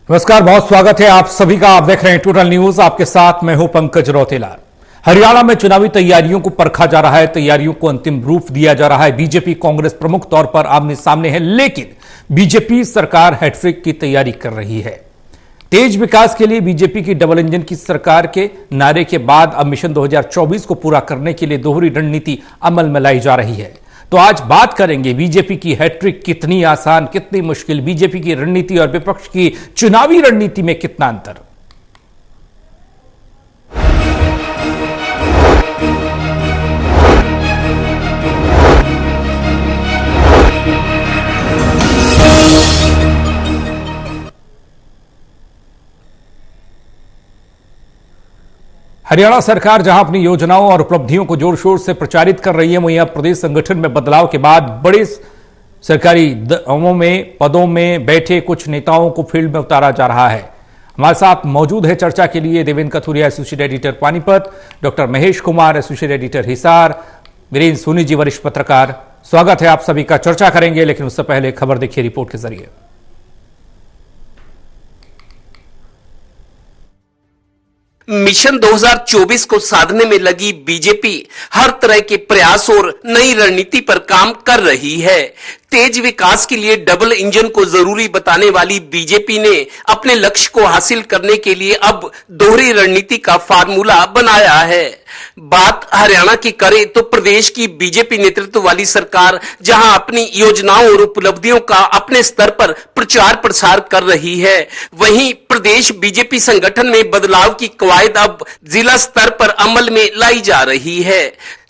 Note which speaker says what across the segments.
Speaker 1: नमस्कार, बहुत स्वागत है आप सभी का। आप देख रहे हैं टोटल न्यूज, आपके साथ मैं हूं पंकज रौतेला। हरियाणा में चुनावी तैयारियों को परखा जा रहा है, तैयारियों को अंतिम रूप दिया जा रहा है। बीजेपी कांग्रेस प्रमुख तौर पर आमने सामने है, लेकिन बीजेपी सरकार हैट्रिक की तैयारी कर रही है। तेज विकास के लिए बीजेपी की डबल इंजन की सरकार के नारे के बाद अब मिशन 2024 को पूरा करने के लिए दोहरी रणनीति अमल में लाई जा रही है। तो आज बात करेंगे बीजेपी की हैट्रिक कितनी आसान, कितनी मुश्किल, बीजेपी की रणनीति और विपक्ष की चुनावी रणनीति में कितना अंतर। हरियाणा सरकार जहां अपनी योजनाओं और उपलब्धियों को जोर शोर से प्रचारित कर रही है, वहीं अब प्रदेश संगठन में बदलाव के बाद बड़े सरकारी दावों में पदों में बैठे कुछ नेताओं को फील्ड में उतारा जा रहा है। हमारे साथ मौजूद है चर्चा के लिए Devendra Kathuria, associate editor Panipat, doctor Mahesh Kumar, associate editor Hisar, Virendra Soni ji, वरिष्ठ पत्रकार। स्वागत है आप सभी का। चर्चा करेंगे, लेकिन उससे पहले खबर देखिए रिपोर्ट के जरिए।
Speaker 2: मिशन 2024 को साधने में लगी बीजेपी हर तरह के प्रयास और नई रणनीति पर काम कर रही है। तेज विकास के लिए डबल इंजन को जरूरी बताने वाली बीजेपी ने अपने लक्ष्य को हासिल करने के लिए अब दोहरी रणनीति का फार्मूला बनाया है। बात हरियाणा की करें तो प्रदेश की बीजेपी नेतृत्व वाली सरकार जहां अपनी योजनाओं और उपलब्धियों का अपने स्तर पर प्रचार प्रसार कर रही है, वहीं प्रदेश बीजेपी संगठन में बदलाव की कवायद अब जिला स्तर पर अमल में लाई जा रही है।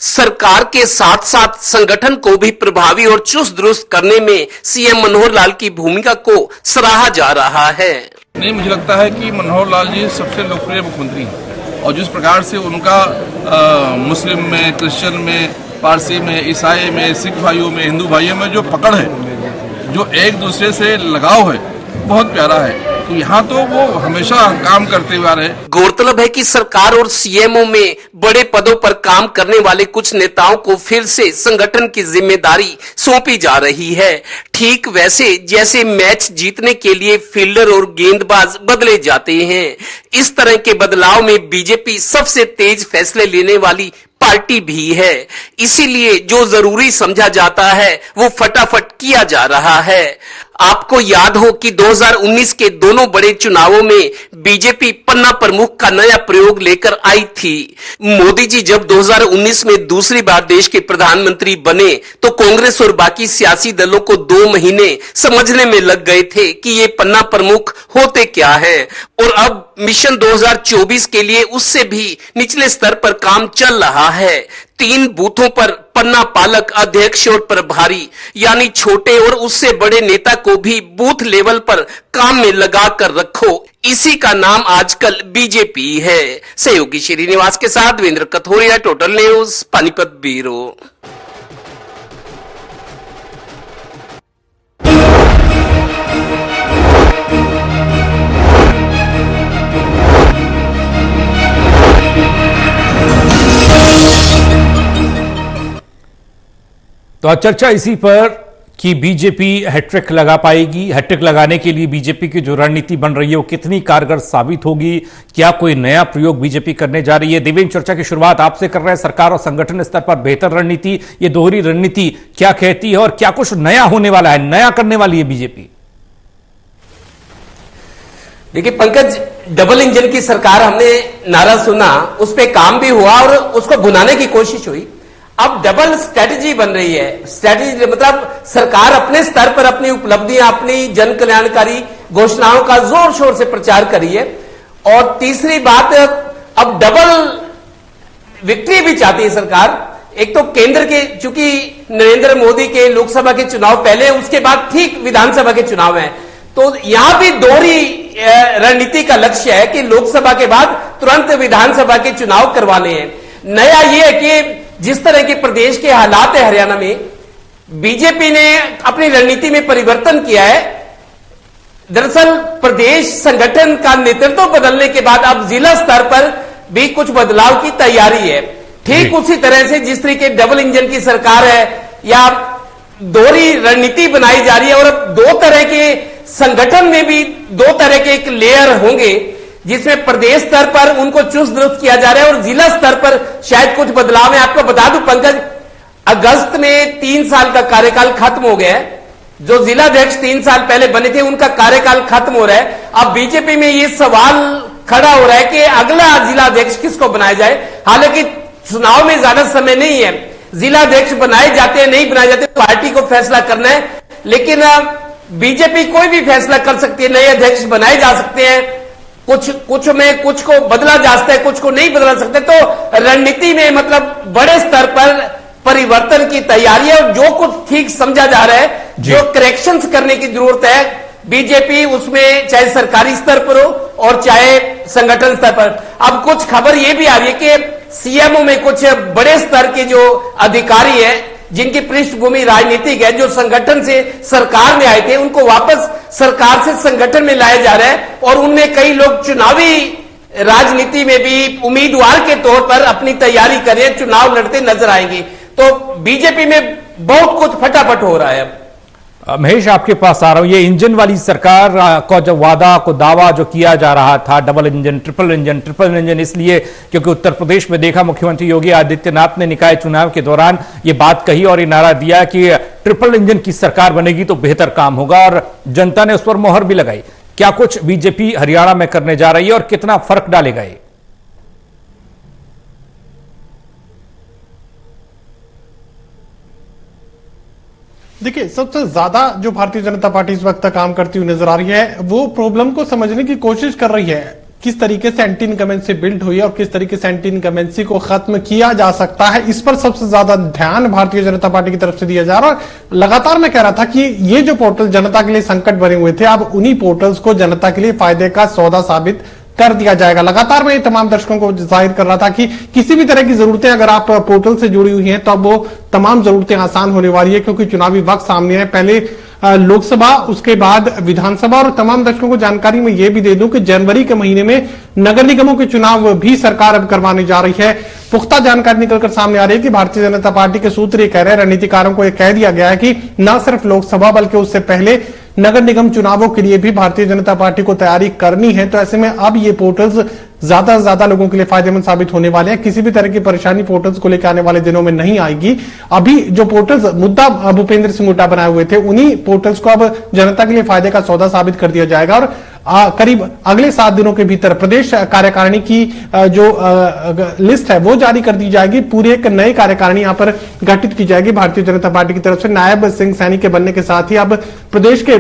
Speaker 2: सरकार के साथ साथ संगठन को भी प्रभावी और चुस्त दुरुस्त करने में सीएम मनोहर लाल की भूमिका को सराहा जा रहा है।
Speaker 3: नहीं, मुझे लगता है कि मनोहर लाल जी सबसे लोकप्रिय मुख्यमंत्री हैं और जिस प्रकार से उनका मुस्लिम में, क्रिश्चियन में, पारसी में, ईसाई में, सिख भाइयों में, हिंदू भाइयों में जो पकड़ है, जो एक दूसरे से लगाव है, बहुत प्यारा है। तो यहाँ तो वो हमेशा काम करते हुए आ रहे।
Speaker 2: गौरतलब है कि सरकार और सीएमओ में बड़े पदों पर काम करने वाले कुछ नेताओं को फिर से संगठन की जिम्मेदारी सौंपी जा रही है। ठीक वैसे जैसे मैच जीतने के लिए फील्डर और गेंदबाज बदले जाते हैं, इस तरह के बदलाव में बीजेपी सबसे तेज फैसले लेने वाली पार्टी भी है। इसीलिए जो जरूरी समझा जाता है वो फटाफट किया जा रहा है। आपको याद हो कि 2019 के दोनों बड़े चुनावों में बीजेपी पन्ना प्रमुख का नया प्रयोग लेकर आई थी। मोदी जी जब 2019 में दूसरी बार देश के प्रधानमंत्री बने तो कांग्रेस और बाकी सियासी दलों को 2 महीने समझने में लग गए थे कि ये पन्ना प्रमुख होते क्या है, और अब मिशन 2024 के लिए उससे भी निचले स्तर पर काम चल रहा है। 3 बूथों पर पन्ना पालक, अध्यक्ष और प्रभारी, यानी छोटे और उससे बड़े नेता को भी बूथ लेवल पर काम में लगा कर रखो, इसी का नाम आजकल बीजेपी है। सहयोगी श्रीनिवास के साथ Devendra Kathoria, total news, Panipat bureau.
Speaker 1: तो आज चर्चा इसी पर कि बीजेपी हैट्रिक लगा पाएगी। हैट्रिक लगाने के लिए बीजेपी की जो रणनीति बन रही है वो कितनी कारगर साबित होगी, क्या कोई नया प्रयोग बीजेपी करने जा रही है। देवेंद्र, चर्चा की शुरुआत आपसे कर रहे हैं। सरकार और संगठन स्तर पर बेहतर रणनीति, ये दोहरी रणनीति क्या कहती है और क्या कुछ नया होने वाला है, नया करने वाली है बीजेपी?
Speaker 2: देखिए पंकज, डबल इंजन की सरकार हमने नारा सुना, उस पर काम भी हुआ और उसको भुनाने की कोशिश हुई। अब डबल स्ट्रेटजी बन रही है। स्ट्रेटजी मतलब सरकार अपने स्तर पर अपनी उपलब्धियां, अपनी जन कल्याणकारी घोषणाओं का जोर शोर से प्रचार कर रही है। और तीसरी बात, अब डबल विक्ट्री भी चाहती है सरकार। एक तो केंद्र के, चूंकि नरेंद्र मोदी के लोकसभा के चुनाव पहले, उसके बाद ठीक विधानसभा के चुनाव हैं, तो यहां भी दोहरी रणनीति का लक्ष्य है कि लोकसभा के बाद तुरंत विधानसभा के चुनाव करवाने हैं। नया यह है कि जिस तरह के प्रदेश के हालात है हरियाणा में, बीजेपी ने अपनी रणनीति में परिवर्तन किया है। दरअसल प्रदेश संगठन का नेतृत्व बदलने के बाद अब जिला स्तर पर भी कुछ बदलाव की तैयारी है। ठीक उसी तरह से जिस तरीके डबल इंजन की सरकार है या दोहरी रणनीति बनाई जा रही है, और अब 2 तरह के संगठन में भी दो तरह के एक लेयर होंगे, जिसमें प्रदेश स्तर पर उनको चुस्त दुरुस्त किया जा रहा है और जिला स्तर पर शायद कुछ बदलाव है। आपको बता दूं पंकज, अगस्त में 3 साल का कार्यकाल खत्म हो गया है। जो जिलाध्यक्ष 3 साल पहले बने थे उनका कार्यकाल खत्म हो रहा है। अब बीजेपी में यह सवाल खड़ा हो रहा है कि अगला जिलाध्यक्ष किसको बनाया जाए। हालांकि चुनाव में ज्यादा समय नहीं है, जिलाध्यक्ष बनाए जाते हैं नहीं बनाए जाते पार्टी को फैसला करना है, लेकिन बीजेपी कोई भी फैसला कर सकती है, नए अध्यक्ष बनाए जा सकते हैं, कुछ में कुछ को बदला जा सकता है, कुछ को नहीं बदला सकते। तो रणनीति में मतलब बड़े स्तर पर परिवर्तन की तैयारी है और जो कुछ ठीक समझा जा रहा है, जो करेक्शंस करने की जरूरत है, बीजेपी उसमें चाहे सरकारी स्तर पर हो और चाहे संगठन स्तर पर। अब कुछ खबर यह भी आ रही है कि सीएमओ में कुछ बड़े स्तर के जो अधिकारी हैं जिनकी पृष्ठभूमि राजनीतिक है, जो संगठन से सरकार में आए थे, उनको वापस सरकार से संगठन में लाया जा रहा है और उनमें कई लोग चुनावी राजनीति में भी उम्मीदवार के तौर पर अपनी तैयारी कर रहे हैं, चुनाव लड़ते नजर आएंगे। तो बीजेपी में बहुत कुछ फटाफट हो रहा है। अब
Speaker 1: महेश, आपके पास आ रहा हूं। ये इंजन वाली सरकार का जो वादा को दावा जो किया जा रहा था, डबल इंजन, ट्रिपल इंजन, इसलिए क्योंकि उत्तर प्रदेश में देखा मुख्यमंत्री योगी आदित्यनाथ ने निकाय चुनाव के दौरान ये बात कही और ये नारा दिया कि ट्रिपल इंजन की सरकार बनेगी तो बेहतर काम होगा और जनता ने उस पर मोहर भी लगाई। क्या कुछ बीजेपी हरियाणा में करने जा रही है और कितना फर्क डालेगा ये?
Speaker 4: देखिए, सबसे ज्यादा जो भारतीय जनता पार्टी इस वक्त काम करती हुई नजर आ रही है, वो प्रॉब्लम को समझने की कोशिश कर रही है। किस तरीके से एंटी इनकमेंसी बिल्ड हुई है और किस तरीके से एंटी इनकमेंसी को खत्म किया जा सकता है, इस पर सबसे ज्यादा ध्यान भारतीय जनता पार्टी की तरफ से दिया जा रहा है। लगातार मैं कह रहा था कि ये जो पोर्टल जनता के लिए संकट बने हुए थे, अब उन्हीं पोर्टल्स को जनता के लिए फायदे का सौदा साबित कर दिया जाएगा। लगातार मैं तमाम दर्शकों को जाहिर कर रहा था कि किसी भी तरह की जरूरतें अगर आप पोर्टल से जुड़ी हुई हैं तो अब वो तमाम जरूरतें आसान होने वाली है, क्योंकि चुनावी वक्त सामने है। पहले लोकसभा, उसके बाद विधानसभा, और तमाम दर्शकों को जानकारी में यह भी दे दूं कि जनवरी के महीने में नगर निगमों के चुनाव भी सरकार अब करवाने जा रही है। पुख्ता जानकारी निकलकर सामने आ रही है कि भारतीय जनता पार्टी के सूत्र ये कह रहे हैं, रणनीतिकारों को यह कह दिया गया है कि न सिर्फ लोकसभा बल्कि उससे पहले नगर निगम चुनावों के लिए भी भारतीय जनता पार्टी को तैयारी करनी है। तो ऐसे में अब ये पोर्टल्स ज्यादा से ज्यादा लोगों के लिए फायदेमंद साबित होने वाले हैं। किसी भी तरह की परेशानी पोर्टल्स को लेकर आने वाले दिनों में नहीं आएगी। अभी जो पोर्टल्स मुद्दा भूपेंद्र सिंह हुड्डा बनाए हुए थे, उन्हीं पोर्टल्स को अब जनता के लिए फायदे का सौदा साबित कर दिया जाएगा और करीब अगले 7 दिनों के भीतर प्रदेश कार्यकारिणी की जो लिस्ट है वो जारी कर दी जाएगी। पूरी एक नई कार्यकारिणी यहां पर गठित की जाएगी भारतीय जनता पार्टी की तरफ से। नायब सिंह सैनी के बनने के साथ ही अब प्रदेश के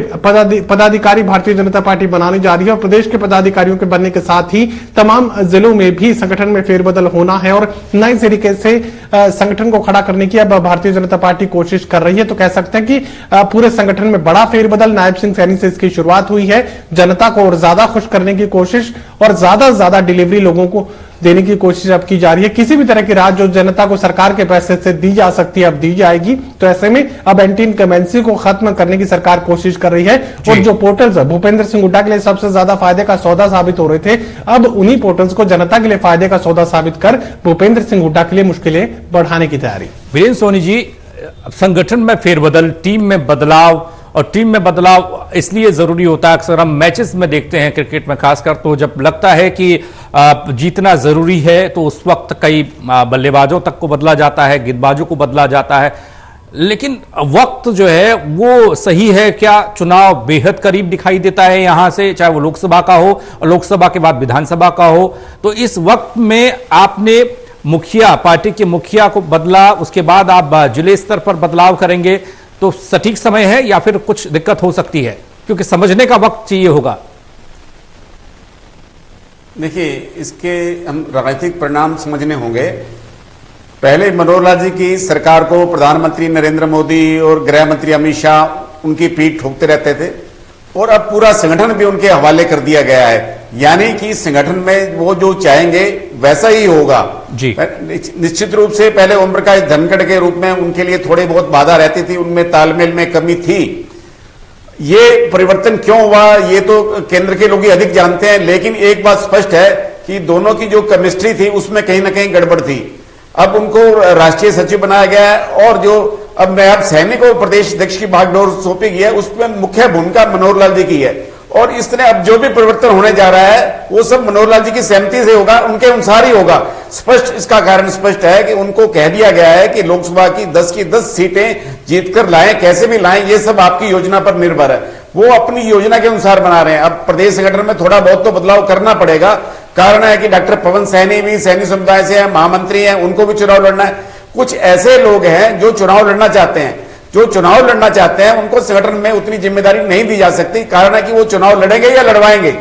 Speaker 4: पदाधिकारी भारतीय जनता पार्टी बनाने जा रही है और प्रदेश के पदाधिकारियों के बनने के साथ ही तमाम जिलों में भी संगठन में फेरबदल होना है और नए तरीके से संगठन को खड़ा करने की अब भारतीय जनता पार्टी कोशिश कर रही है। तो कह सकते हैं कि पूरे संगठन में बड़ा फेरबदल नायब सिंह सैनी से इसकी शुरुआत हुई है। जनता को और ज्यादा खुश करने की कोशिश और ज्यादा से ज्यादा डिलीवरी लोगों को देने की कोशिश अब की जा रही है। किसी भी तरह की राहत जो जनता को सरकार के पैसे से दी जा सकती है अब दी जाएगी। तो ऐसे में अब एंटी इनकमेंसी को खत्म करने की सरकार कोशिश कर रही है और जो पोर्टल्स भूपेंद्र सिंह हुड्डा के लिए सबसे ज्यादा फायदे का सौदा साबित हो रहे थे, अब उन्हीं पोर्टल्स को जनता के लिए फायदे का सौदा साबित कर भूपेंद्र सिंह हुड्डा के लिए मुश्किलें बढ़ाने की तैयारी।
Speaker 1: वीरेंद्र सोनी जी, संगठन में फेरबदल, टीम में बदलाव, और टीम में बदलाव इसलिए जरूरी होता है। अक्सर हम मैचेस में देखते हैं क्रिकेट में खासकर, तो जब लगता है कि जीतना जरूरी है तो उस वक्त कई बल्लेबाजों तक को बदला जाता है, गेंदबाजों को बदला जाता है। लेकिन वक्त जो है वो सही है क्या? चुनाव बेहद करीब दिखाई देता है यहां से, चाहे वो लोकसभा का हो और लोकसभा के बाद विधानसभा का हो। तो इस वक्त में आपने मुखिया, पार्टी के मुखिया को बदला, उसके बाद आप जिले स्तर पर बदलाव करेंगे, तो सटीक समय है या फिर कुछ दिक्कत हो सकती है? क्योंकि समझने का वक्त चाहिए होगा।
Speaker 5: देखिए, इसके हम राजनीतिक परिणाम समझने होंगे। पहले मनोहर लाल जी की सरकार को प्रधानमंत्री नरेंद्र मोदी और गृह मंत्री अमित शाह उनकी पीठ ठोकते रहते थे और अब पूरा संगठन भी उनके हवाले कर दिया गया है। यानी कि संगठन में वो जो चाहेंगे वैसा ही होगा जी। निश्चित रूप से पहले ओम प्रकाश धनखड़ के रूप में उनके लिए थोड़ी बहुत बाधा रहती थी, उनमें तालमेल में कमी थी। ये परिवर्तन क्यों हुआ ये तो केंद्र के लोग ही अधिक जानते हैं, लेकिन एक बात स्पष्ट है कि दोनों की जो केमिस्ट्री थी उसमें कहीं ना कहीं गड़बड़ थी। अब उनको राष्ट्रीय सचिव बनाया गया है और जो अब नायब सैनी को प्रदेश अध्यक्ष की बागडोर सौंपी गई है, उसमें मुख्य भूमिका मनोहर लाल जी की है। और इस तरह अब जो भी परिवर्तन होने जा रहा है वो सब मनोहर लाल जी की सहमति से होगा, उनके अनुसार ही होगा। स्पष्ट इसका कारण स्पष्ट है कि उनको कह दिया गया है कि लोकसभा की 10 सीटें जीतकर लाएं, कैसे भी लाएं, ये सब आपकी योजना पर निर्भर है। वो अपनी योजना के अनुसार बना रहे हैं। अब प्रदेश संगठन में थोड़ा बहुत तो बदलाव करना पड़ेगा। कारण है कि डॉक्टर पवन सैनी भी सैनी समुदाय से है, महामंत्री हैं, उनको भी चुनाव लड़ना है। कुछ ऐसे लोग हैं जो चुनाव लड़ना चाहते हैं, उनको संगठन में उतनी जिम्मेदारी नहीं दी जा सकती। कारण है कि वो चुनाव लड़ेंगे या लड़वाएंगे।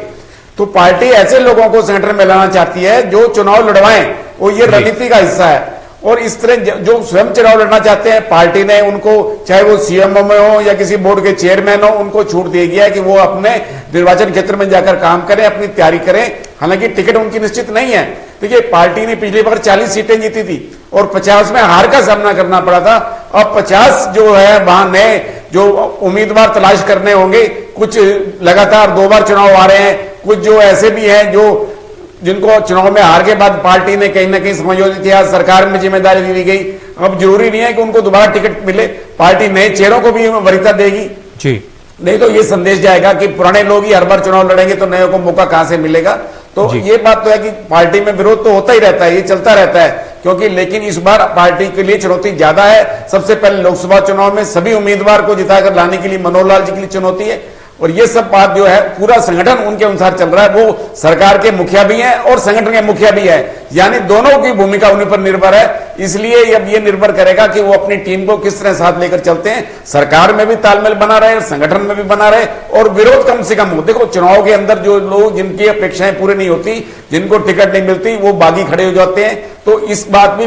Speaker 5: तो पार्टी ऐसे लोगों को संगठन में लाना चाहती है जो चुनाव लड़वाएं, वो ये रणनीति का हिस्सा है। और इस तरह जो स्वयं चुनाव लड़ना चाहते हैं, पार्टी ने उनको, चाहे वो सीएमओ में हो या किसी बोर्ड के चेयरमैन हो, उनको छूट दी गई है कि वो अपने निर्वाचन क्षेत्र में जाकर काम करें, अपनी तैयारी करें। हालांकि टिकट उनकी निश्चित नहीं है। देखिए, पार्टी ने पिछली बार 40 सीटें जीती थी और 50 में हार का सामना करना पड़ा था। अब 50 जो है वहां नए जो उम्मीदवार तलाश करने होंगे। कुछ लगातार 2 बार चुनाव आ रहे हैं, कुछ जो ऐसे भी हैं जो जिनको चुनाव में हार के बाद पार्टी ने कहीं ना कहीं समायोजित किया, सरकार में जिम्मेदारी दी गई। अब जरूरी नहीं है कि उनको दोबारा टिकट मिले, पार्टी नए चेहरों को भी वरीयता देगी जी। नहीं तो ये संदेश जाएगा कि पुराने लोग ही हर बार चुनाव लड़ेंगे तो नए को मौका कहां से मिलेगा। तो ये बात तो है कि पार्टी में विरोध तो होता ही रहता है, ये चलता रहता है। क्योंकि लेकिन इस बार पार्टी के लिए चुनौती ज्यादा है। सबसे पहले लोकसभा चुनाव में सभी उम्मीदवार को जिताकर लाने के लिए मनोहर लाल जी के लिए चुनौती है। और ये सब बात जो है पूरा संगठन उनके अनुसार चल रहा है। वो सरकार के मुखिया भी हैं और संगठन के मुखिया भी है, यानी दोनों की भूमिका उन्हीं पर निर्भर है। इसलिए अब ये निर्भर करेगा कि वो अपनी टीम को किस तरह साथ लेकर चलते हैं। सरकार में भी तालमेल बना रहे, संगठन में भी बना रहे और विरोध कम से कम हो। देखो, चुनाव के अंदर जो लोग जिनकी अपेक्षाएं पूरी नहीं होती, जिनको टिकट नहीं मिलती, वो बागी खड़े हो जाते हैं। तो इस बात में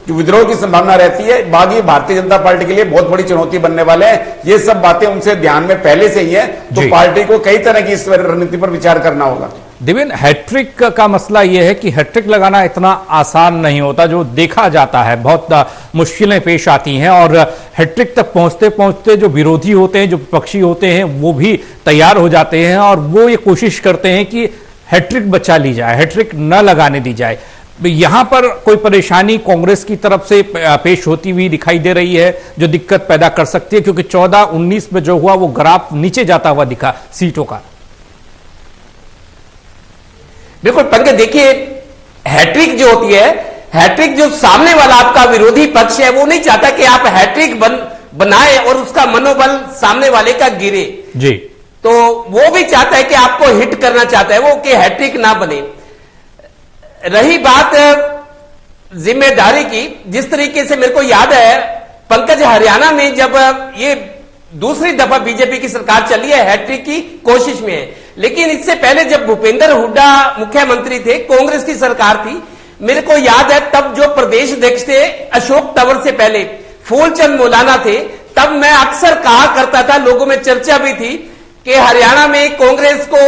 Speaker 5: विद्रोह की संभावना रहती है। बागी भारतीय जनता पार्टी के लिए बहुत बड़ी चुनौती बनने वाले हैं। ये सब बातें उनसे ध्यान में पहले से ही है। तो पार्टी को कई तरह की इस रणनीति पर विचार करना होगा।
Speaker 1: देवेंद्र, हैट्रिक का मसला यह है कि हैट्रिक लगाना इतना आसान नहीं होता। जो देखा जाता है, बहुत मुश्किलें पेश आती हैं और हैट्रिक तक पहुंचते पहुंचते जो विरोधी होते हैं, जो विपक्षी होते हैं, वो भी तैयार हो जाते हैं और वो ये कोशिश करते हैं कि हैट्रिक बचा ली जाए, हैट्रिक न लगाने दी जाए। यहां पर कोई परेशानी कांग्रेस की तरफ से पेश होती हुई दिखाई दे रही है जो दिक्कत पैदा कर सकती है, क्योंकि 14-19 में जो हुआ वो ग्राफ नीचे जाता हुआ दिखा सीटों का।
Speaker 2: बिल्कुल पंकज, देखिए, हैट्रिक जो होती है, हैट्रिक जो सामने वाला आपका विरोधी पक्ष है वो नहीं चाहता कि आप हैट्रिक बनाए और उसका मनोबल सामने वाले का गिरे
Speaker 1: जी।
Speaker 2: तो वो भी चाहता है कि आपको हिट करना चाहता है वो, कि हैट्रिक ना बने। रही बात जिम्मेदारी की, जिस तरीके से मेरे को याद है पंकज, हरियाणा में जब ये दूसरी दफा बीजेपी की सरकार चली है, हैट्रिक की कोशिश में है। लेकिन इससे पहले जब भूपेंद्र हुड्डा मुख्यमंत्री थे, कांग्रेस की सरकार थी, मेरे को याद है तब जो प्रदेश अध्यक्ष थे अशोक तंवर से पहले फूलचंद मौलाना थे, तब मैं अक्सर कहा करता था, लोगों में चर्चा भी थी कि हरियाणा में कांग्रेस को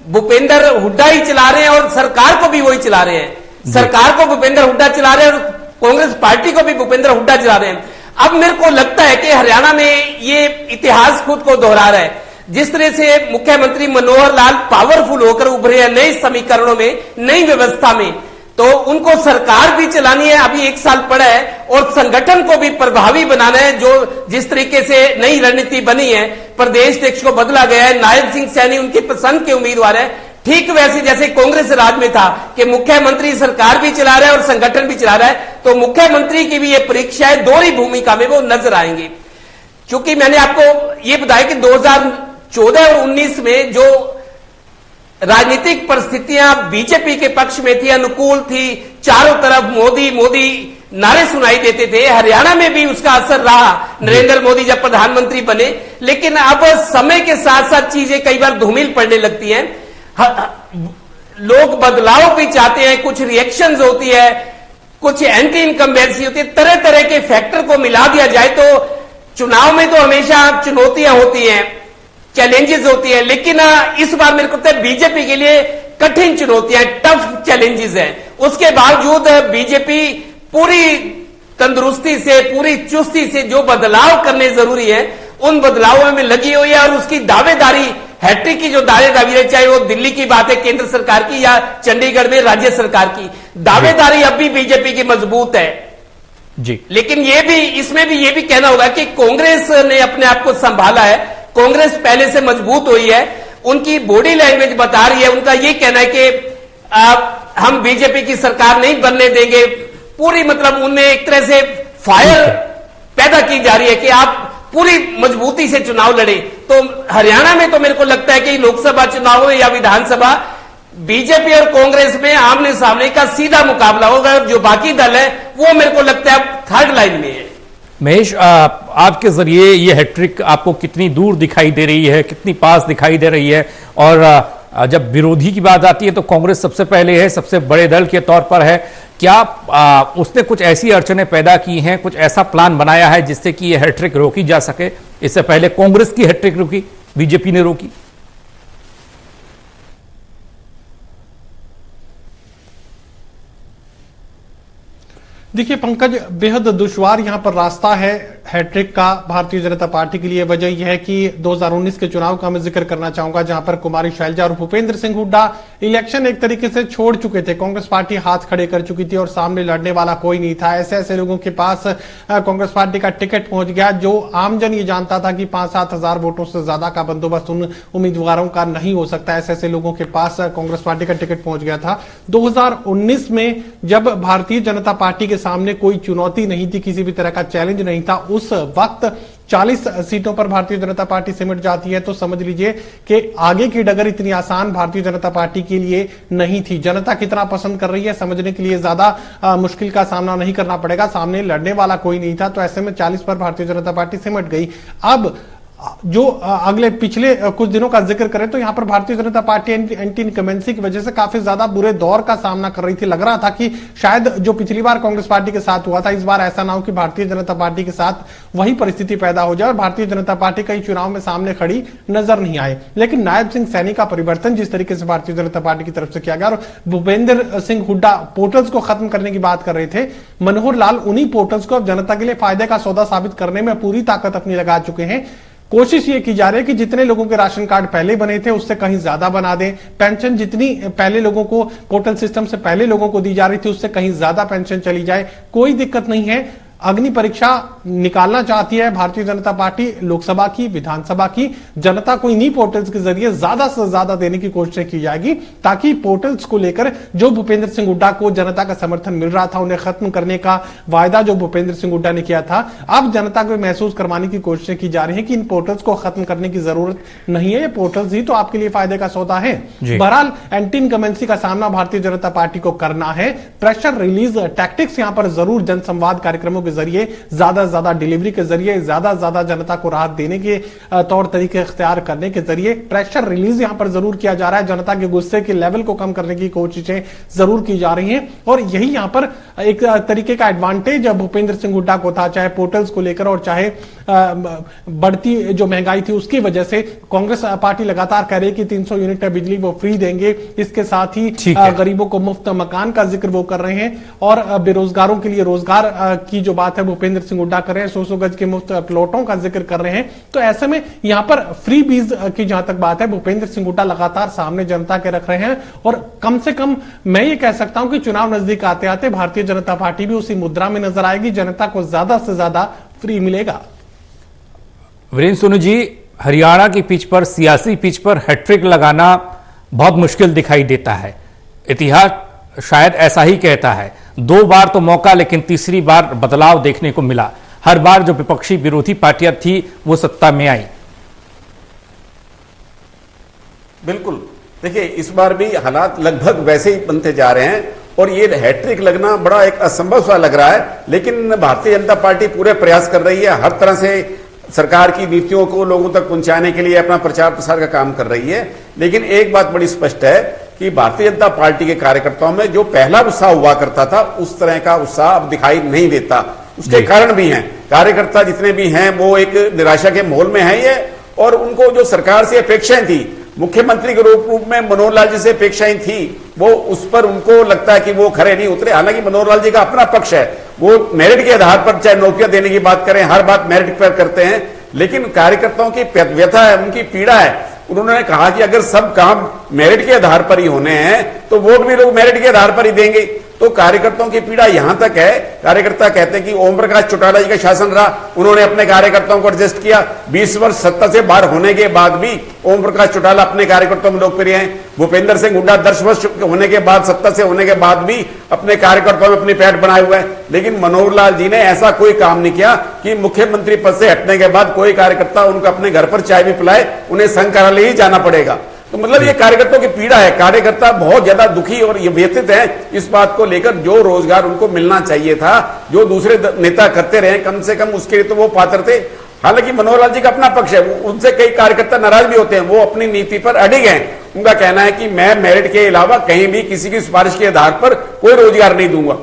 Speaker 2: भूपेंद्र हुड्डा ही चला रहे हैं और सरकार को भी वही चला रहे हैं। सरकार को भूपेंद्र हुड्डा चला रहे हैं और कांग्रेस पार्टी को भी भूपेंद्र हुड्डा चला रहे हैं। अब मेरे को लगता है कि हरियाणा में ये इतिहास खुद को दोहरा रहा है। जिस तरह से मुख्यमंत्री मनोहर लाल पावरफुल होकर उभरे हैं नए समीकरणों में, नई व्यवस्था में, तो उनको सरकार भी चलानी है, अभी 1 साल पड़ा है, और संगठन को भी प्रभावी बनाना है। जो जिस तरीके से नई रणनीति बनी है, प्रदेश अध्यक्ष को बदला गया है, नायब सिंह सैनी उनकी पसंद के उम्मीदवार है, ठीक वैसे जैसे कांग्रेस राज में था कि मुख्यमंत्री सरकार भी चला रहा है और संगठन भी चला रहा है, तो मुख्यमंत्री की भी ये परीक्षा है, दोहरी भूमिका में वो नजर आएंगे। चूंकि मैंने आपको ये बताया कि 2014 और 19 में जो राजनीतिक परिस्थितियां बीजेपी के पक्ष में थी, अनुकूल थी, चारों तरफ मोदी मोदी नारे सुनाई देते थे, हरियाणा में भी उसका असर रहा नरेंद्र मोदी जब प्रधानमंत्री बने। लेकिन अब समय के साथ साथ चीजें कई बार धूमिल पड़ने लगती हैं, लोग बदलाव भी चाहते हैं, कुछ रिएक्शंस होती है, कुछ एंटी इनकम्बेंसी होती है, तरह तरह के फैक्टर को मिला दिया जाए तो चुनाव में तो हमेशा चुनौतियां होती हैं, चैलेंजेस होती है। लेकिन इस बार मेरे को लगता है बीजेपी के लिए कठिन चुनौतियां, टफ चैलेंजेस हैं। उसके बावजूद बीजेपी पूरी तंदुरुस्ती से, पूरी चुस्ती से जो बदलाव करने जरूरी है उन बदलावों में लगी हुई है। और उसकी दावेदारी, हैट्रिक की जो दावेदारी है, चाहे वो दिल्ली की बात है केंद्र सरकार की या चंडीगढ़ में राज्य सरकार की, दावेदारी अब भी बीजेपी की मजबूत है।
Speaker 1: जी।
Speaker 2: लेकिन इसमें भी ये भी कहना होगा कि कांग्रेस ने अपने आप को संभाला है, कांग्रेस पहले से मजबूत हुई है, उनकी बॉडी लैंग्वेज बता रही है, उनका ये कहना है कि हम बीजेपी की सरकार नहीं बनने देंगे। पूरी मतलब उनमें एक तरह से फायर पैदा की जा रही है कि आप पूरी मजबूती से चुनाव लड़े। तो हरियाणा में तो मेरे को लगता है कि लोकसभा चुनाव हो या विधानसभा, बीजेपी और कांग्रेस में आमने सामने का सीधा मुकाबला होगा। जो बाकी दल है वो मेरे को लगता है थर्ड लाइन में है।
Speaker 1: महेश, आपके जरिए ये हैट्रिक आपको कितनी दूर दिखाई दे रही है, कितनी पास दिखाई दे रही है? और जब विरोधी की बात आती है तो कांग्रेस सबसे पहले है, सबसे बड़े दल के तौर पर है। क्या उसने कुछ ऐसी अड़चनें पैदा की हैं, कुछ ऐसा प्लान बनाया है जिससे कि ये हैट्रिक रोकी जा सके? इससे पहले कांग्रेस की हैट्रिक रोकी, बीजेपी ने रोकी।
Speaker 4: देखिए पंकज, बेहद दुश्वार यहां पर रास्ता है हैट्रिक का भारतीय जनता पार्टी के लिए। वजह यह है कि 2019 के चुनाव का मैं जिक्र करना चाहूंगा, जहां पर कुमारी शैलजा और भूपेंद्र सिंह हुड्डा इलेक्शन एक तरीके से छोड़ चुके थे। कांग्रेस पार्टी हाथ खड़े कर चुकी थी और सामने लड़ने वाला कोई नहीं था। ऐसे लोगों के पास कांग्रेस पार्टी का टिकट पहुंच गया, जो आमजन ये जानता था कि 5-7 हजार वोटों से ज्यादा का बंदोबस्त उन उम्मीदवारों का नहीं हो सकता। ऐसे लोगों के पास कांग्रेस पार्टी का टिकट पहुंच गया था। 2019 में जब भारतीय जनता पार्टी के सामने कोई चुनौती नहीं थी, किसी भी तरह का चैलेंज नहीं था, उस वक्त 40 सीटों पर भारतीय जनता पार्टी सिमट जाती है। तो समझ लीजिए कि आगे की डगर इतनी आसान भारतीय जनता पार्टी के लिए नहीं थी। जनता कितना पसंद कर रही है समझने के लिए ज्यादा मुश्किल का सामना नहीं करना पड़ेगा, सामने लड़ने वाला कोई नहीं था। तो ऐसे में 40 पर भारतीय जनता पार्टी सिमट गई। अब जो अगले पिछले कुछ दिनों का जिक्र करें तो यहां पर भारतीय जनता पार्टी एंटी इनकमेंसी की वजह से काफी ज्यादा बुरे दौर का सामना कर रही थी। लग रहा था कि शायद जो पिछली बार कांग्रेस पार्टी के साथ हुआ था, इस बार ऐसा ना हो कि भारतीय जनता पार्टी के साथ वही परिस्थिति पैदा हो जाए और भारतीय जनता पार्टी कई चुनाव में सामने खड़ी नजर नहीं आए। लेकिन नायब सिंह सैनी का परिवर्तन जिस तरीके से भारतीय जनता पार्टी की तरफ से किया गया, और भूपेंद्र सिंह हुड्डा पोर्टल्स को खत्म करने की बात कर रहे थे, मनोहर लाल उन्हीं पोर्टल्स को अब जनता के लिए फायदे का सौदा साबित करने में पूरी ताकत अपनी लगा चुके हैं। कोशिश ये की जा रही है कि जितने लोगों के राशन कार्ड पहले बने थे उससे कहीं ज्यादा बना दें। पेंशन जितनी पहले लोगों को पोर्टल सिस्टम से पहले लोगों को दी जा रही थी उससे कहीं ज्यादा पेंशन चली जाए, कोई दिक्कत नहीं है। अग्नि परीक्षा निकालना चाहती है भारतीय जनता पार्टी लोकसभा की, विधानसभा की। जनता को इन्हीं पोर्टल्स के जरिए ज्यादा से ज्यादा देने की कोशिश की जाएगी, ताकि पोर्टल्स को लेकर जो भूपेंद्र सिंह हुड्डा को जनता का समर्थन मिल रहा था, उन्हें खत्म करने का वायदा जो भूपेंद्र सिंह हुड्डा ने किया था, अब जनता को महसूस करवाने की कोशिश की जा रही है कि इन पोर्टल्स को खत्म करने की जरूरत नहीं है, ये पोर्टल्स ही तो आपके लिए फायदे का सौदा है। बहरहाल एंटी इनकमेंसी का सामना भारतीय जनता पार्टी को करना है। प्रेशर रिलीज टैक्टिक्स यहां पर जरूर जनसंवाद कार्यक्रमों के जरिए, ज्यादा डिलीवरी के जरिए, ज्यादा जनता को राहत देने के तौर तरीके इख्तियार करने के जरिए प्रेशर रिलीज यहां पर जरूर किया जा रहा है। जनता के गुस्से के लेवल को कम करने की कोशिशें जरूर की जा रही हैं और यही यहां पर एक तरीके का एडवांटेज भूपेंद्र सिंह हुड्डा को था, चाहे पोर्टल्स को लेकर और चाहे बढ़ती जो महंगाई थी उसकी वजह से। कांग्रेस पार्टी लगातार कह रही है कि 300 यूनिट बिजली वो फ्री देंगे, इसके साथ ही गरीबों को मुफ्त मकान का जिक्र वो कर रहे हैं और बेरोजगारों के लिए रोजगार की जो बात है भूपेंद्र सिंह हुड्डा कर रहे हैं, 100 गज के मुफ्त प्लॉटों का जिक्र कर रहे हैं। तो ऐसे में यहां पर फ्री बीज की जहां तक बात है, भूपेंद्र सिंह हुड्डा लगातार सामने जनता के रख रहे हैं और कम से कम मैं ये कह सकता हूं कि चुनाव नजदीक आते आते भारतीय जनता पार्टी भी उसी मुद्रा में नजर आएगी, जनता को ज्यादा से ज्यादा फ्री मिलेगा।
Speaker 1: वीरेंद्र सोनी जी, हरियाणा की पिच पर, सियासी पिच पर हैट्रिक लगाना बहुत मुश्किल दिखाई देता है। इतिहास शायद ऐसा ही कहता है, 2 बार तो मौका, लेकिन तीसरी बार बदलाव देखने को मिला। हर बार जो विपक्षी विरोधी पार्टियां थी वो सत्ता में आई।
Speaker 5: बिल्कुल, देखिए इस बार भी हालात लगभग वैसे ही बनते जा रहे हैं और ये हैट्रिक लगना बड़ा एक असंभव सा लग रहा है, लेकिन भारतीय जनता पार्टी पूरे प्रयास कर रही है, हर तरह से सरकार की नीतियों को लोगों तक पहुंचाने के लिए अपना प्रचार प्रसार का काम कर रही है। लेकिन एक बात बड़ी स्पष्ट है कि भारतीय जनता पार्टी के कार्यकर्ताओं में जो पहला उत्साह हुआ करता था, उस तरह का उत्साह अब दिखाई नहीं देता। उसके कारण भी हैं, कार्यकर्ता जितने भी हैं वो एक निराशा के माहौल में है ये, और उनको जो सरकार से अपेक्षाएं थी, मुख्यमंत्री के रूप में मनोहर लाल जी से अपेक्षाएं थी, वो उस पर उनको लगता है कि वो खरे नहीं उतरे। हालांकि मनोहर लाल जी का अपना पक्ष है, वो मेरिट के आधार पर चाहे नौकरियां देने की बात करें, हर बात मेरिट पर करते हैं, लेकिन कार्यकर्ताओं की व्यथा है, उनकी पीड़ा है। उन्होंने कहा कि अगर सब काम मेरिट के आधार पर ही होने हैं तो वोट भी लोग मेरिट के आधार पर ही देंगे। तो कार्यकर्ताओं की पीड़ा यहां तक है, कार्यकर्ता कहते हैं कि ओम प्रकाश चौटाला जी का शासन रहा, उन्होंने अपने कार्यकर्ताओं को एडजस्ट किया। 20 वर्ष सत्ता से बाहर होने के बाद भी ओम प्रकाश चौटाला अपने कार्यकर्ताओं में लोकप्रिय हैं। भूपेंद्र सिंह हुड्डा 10 वर्ष होने के बाद, सत्ता से होने के बाद भी अपने कार्यकर्ताओं में अपनी पैठ बनाए हुए हैं। लेकिन मनोहर लाल जी ने ऐसा कोई काम नहीं किया कि मुख्यमंत्री पद से हटने के बाद कोई कार्यकर्ता उनको अपने घर पर चाय भी पिलाए, उन्हें संघ कार्यालय ही जाना पड़ेगा। तो मतलब ये कार्यकर्ताओं की पीड़ा है, कार्यकर्ता बहुत ज्यादा दुखी और ये व्यथित है इस बात को लेकर। जो रोजगार उनको मिलना चाहिए था, जो दूसरे नेता करते रहे, कम से कम उसके लिए तो वो पात्र थे। हालांकि मनोहर लाल जी का अपना पक्ष है, उनसे कई कार्यकर्ता नाराज भी होते हैं, वो अपनी नीति पर अडिग हैं। उनका कहना है कि मैं मेरिट के अलावा कहीं भी किसी की सिफारिश के आधार पर कोई रोजगार नहीं दूंगा।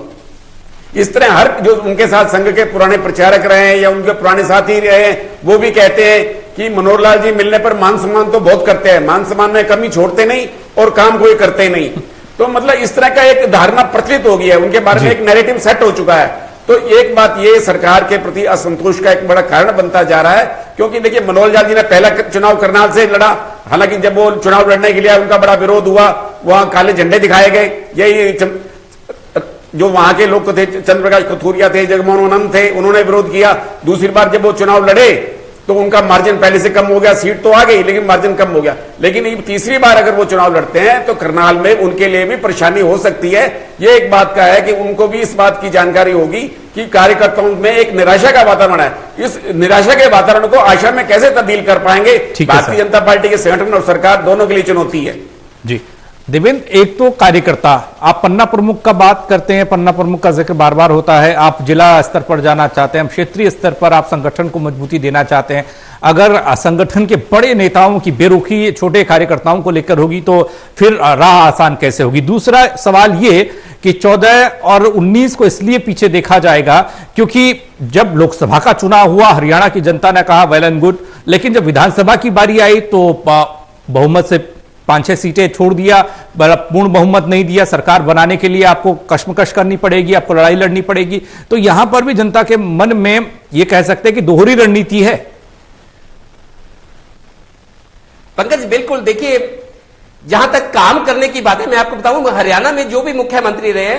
Speaker 5: इस तरह हर जो उनके साथ संघ के पुराने प्रचारक रहे हैं या उनके पुराने साथी रहे हैं, वो भी कहते हैं कि मनोहर लाल जी मिलने पर मान सम्मान तो बहुत करते हैं, मान सम्मान में कमी छोड़ते नहीं और काम कोई करते नहीं। तो मतलब इस तरह का एक धारणा प्रचलित हो गई है, उनके बारे में एक नैरेटिव सेट हो चुका है। तो एक बात ये सरकार के प्रति असंतोष का एक बड़ा कारण बनता जा रहा है, क्योंकि देखिए मनोहर लाल जी ने पहला चुनाव करनाल से लड़ा, हालांकि जब वो चुनाव लड़ने के लिए उनका बड़ा विरोध हुआ, वहां काले झंडे दिखाए गए। यही जो वहां के लोग थे, चंद्रप्रकाश कथूरिया थे, जगमोहन आनंद थे, उन्होंने विरोध किया। दूसरी बार जब वो चुनाव लड़े तो उनका मार्जिन पहले से कम हो गया, सीट तो आ गई लेकिन मार्जिन कम हो गया। लेकिन तीसरी बार अगर वो चुनाव लड़ते हैं तो करनाल में उनके लिए भी परेशानी हो सकती है। ये एक बात का है कि उनको भी इस बात की जानकारी होगी कि कार्यकर्ताओं में एक निराशा का वातावरण है। इस निराशा के वातावरण को आशा में कैसे तब्दील कर पाएंगे, भारतीय जनता पार्टी के संगठन और सरकार दोनों के लिए चुनौती है।
Speaker 1: जी देवेंद्र, एक तो कार्यकर्ता, आप पन्ना प्रमुख का बात करते हैं, पन्ना प्रमुख का जिक्र बार बार होता है, आप जिला स्तर पर जाना चाहते हैं, क्षेत्रीय स्तर पर आप संगठन को मजबूती देना चाहते हैं। अगर संगठन के बड़े नेताओं की बेरुखी छोटे कार्यकर्ताओं को लेकर होगी तो फिर राह आसान कैसे होगी? दूसरा सवाल ये कि 14 और 19 को इसलिए पीछे देखा जाएगा क्योंकि जब लोकसभा का चुनाव हुआ, हरियाणा की जनता ने कहा वेल एंड गुड, लेकिन जब विधानसभा की बारी आई तो बहुमत से 5-6 सीटें छोड़ दिया, पूर्ण बहुमत नहीं दिया। सरकार बनाने के लिए आपको कश्मकश करनी पड़ेगी, आपको लड़ाई लड़नी पड़ेगी। तो यहां पर भी जनता के मन में यह कह सकते हैं कि दोहरी रणनीति है।
Speaker 2: पंकज, बिल्कुल, देखिए जहां तक काम करने की बात है, मैं आपको बताऊं हरियाणा में जो भी मुख्यमंत्री रहे,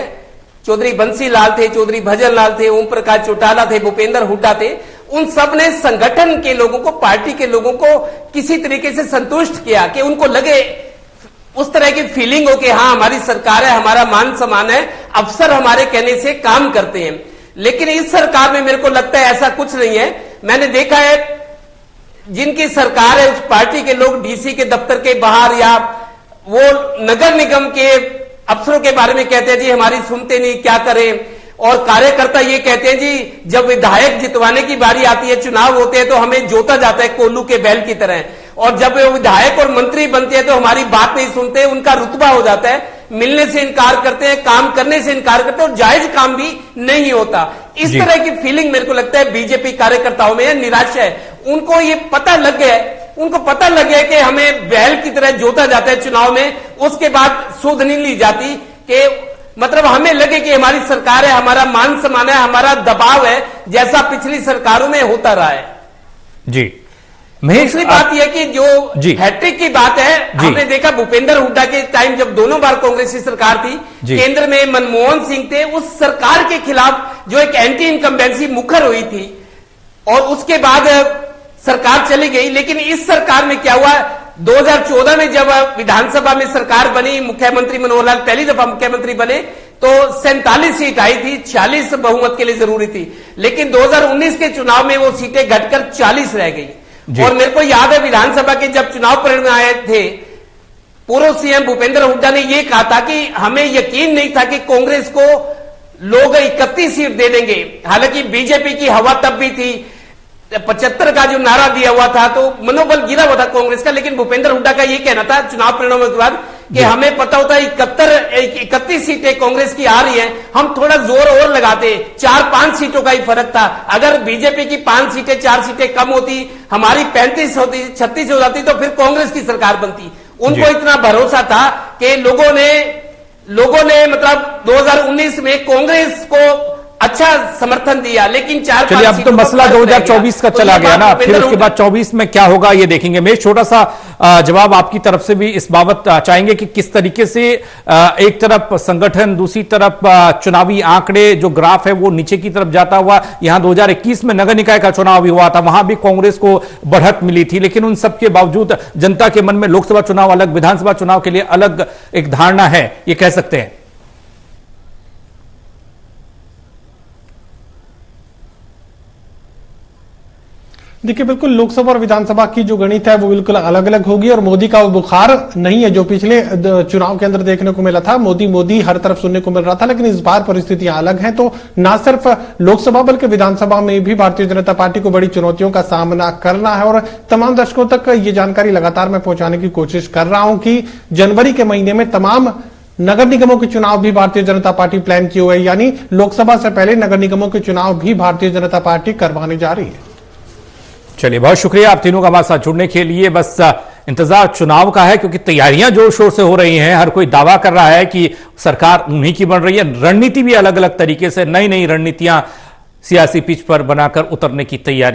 Speaker 2: चौधरी बंसी लाल थे, चौधरी भजन लाल थे, ओम प्रकाश चौटाला थे, भूपेंद्र हुड्डा थे, उन सब ने संगठन के लोगों को, पार्टी के लोगों को किसी तरीके से संतुष्ट किया कि उनको लगे, उस तरह की फीलिंग हो कि हाँ हमारी सरकार है, हमारा मान सम्मान है, अफसर हमारे कहने से काम करते हैं। लेकिन इस सरकार में मेरे को लगता है ऐसा कुछ नहीं है। मैंने देखा है जिनकी सरकार है उस पार्टी के लोग डीसी के दफ्तर के बाहर या वो नगर निगम के अफसरों के बारे में कहते हैं जी हमारी सुनते नहीं, क्या करें। और कार्यकर्ता ये कहते हैं जी जब विधायक जितवाने की बारी आती है, चुनाव होते हैं तो हमें जोता जाता है कोल्लू के बैल की तरह, और जब वो विधायक और मंत्री बनते हैं तो हमारी बात नहीं सुनते, उनका रुतबा हो जाता है, मिलने से इनकार करते हैं, काम करने से इनकार करते हैं और जायज काम भी नहीं होता। इस तरह की फीलिंग मेरे को लगता है बीजेपी कार्यकर्ताओं में निराशा है। उनको ये पता लग गया है, उनको पता लग गया कि हमें बैल की तरह जोता जाता है चुनाव में, उसके बाद सुध नहीं ली जाती कि मतलब हमें लगे कि हमारी सरकार है, हमारा मान सम्मान है, हमारा दबाव है, जैसा पिछली सरकारों में होता रहा है।
Speaker 1: जी
Speaker 2: दूसरी बात यह कि जो हैट्रिक की बात है, हमने देखा भूपेंद्र हुड्डा के टाइम जब दोनों बार कांग्रेस की सरकार थी, केंद्र में मनमोहन सिंह थे, उस सरकार के खिलाफ जो एक एंटी इनकम्बेंसी मुखर हुई थी और उसके बाद सरकार चली गई। लेकिन इस सरकार में क्या हुआ, 2014 में जब विधानसभा में सरकार बनी, मुख्यमंत्री मनोहर लाल पहली दफा मुख्यमंत्री बने तो 47 सीट आई थी, 40 बहुमत के लिए जरूरी थी। लेकिन 2019 के चुनाव में वो सीटें घटकर 40 रह गई। और मेरे को याद है विधानसभा के जब चुनाव परिणाम आए थे, पूर्व सीएम भूपेंद्र हुड्डा ने यह कहा था कि हमें यकीन नहीं था कि कांग्रेस को लोग 31 सीट दे देंगे। हालांकि बीजेपी की हवा तब भी थी, 75 का जो नारा दिया हुआ था तो मनोबल गिरा हुआ था कांग्रेस का। लेकिन भूपेंद्र हुड्डा का यह कहना था चुनाव परिणामों के बाद कि हमें पता होता है 31 सीटें कांग्रेस की आ रही हैं, हम थोड़ा जोर और लगाते, 4-5 सीटों का ही फर्क था। अगर बीजेपी की 5 सीटें 4 सीटें कम होती, हमारी 35 होती, 36 हो जाती तो फिर कांग्रेस की सरकार बनती। उनको इतना भरोसा था कि लोगों ने मतलब 2019 में कांग्रेस को अच्छा समर्थन दिया, लेकिन
Speaker 1: चलिए अब तो मसला 2024 का चला गया ना, फिर उसके बाद 24 में क्या होगा ये देखेंगे। मैं छोटा सा जवाब आपकी तरफ से भी इस बाबत चाहेंगे कि किस तरीके से एक तरफ संगठन, दूसरी तरफ चुनावी आंकड़े, जो ग्राफ है वो नीचे की तरफ जाता हुआ। यहां 2021 में नगर निकाय का चुनाव भी हुआ था, वहां भी कांग्रेस को बढ़त मिली थी, लेकिन उन सबके बावजूद जनता के मन में लोकसभा चुनाव अलग, विधानसभा चुनाव के लिए अलग एक धारणा है, ये कह सकते हैं।
Speaker 4: देखिए बिल्कुल लोकसभा और विधानसभा की जो गणित है वो बिल्कुल अलग अलग होगी, और मोदी का वो बुखार नहीं है जो पिछले चुनाव के अंदर देखने को मिला था। मोदी हर तरफ सुनने को मिल रहा था, लेकिन इस बार परिस्थितियां अलग हैं। तो ना सिर्फ लोकसभा बल्कि विधानसभा में भी भारतीय जनता पार्टी को बड़ी चुनौतियों का सामना करना है, और तमाम दर्शकों तक ये जानकारी लगातार मैं पहुंचाने की कोशिश कर रहा हूं कि जनवरी के महीने में तमाम नगर निगमों के चुनाव भी भारतीय जनता पार्टी प्लान किए हुए, यानी लोकसभा से पहले नगर निगमों के चुनाव भी भारतीय जनता पार्टी करवाने जा रही है।
Speaker 1: चलिए बहुत शुक्रिया आप तीनों का हमारे साथ जुड़ने के लिए। बस इंतजार चुनाव का है, क्योंकि तैयारियां जोर शोर से हो रही हैं। हर कोई दावा कर रहा है कि सरकार उन्हीं की बन रही है, रणनीति भी अलग अलग तरीके से, नई नई रणनीतियां सियासी पिच पर बनाकर उतरने की तैयारी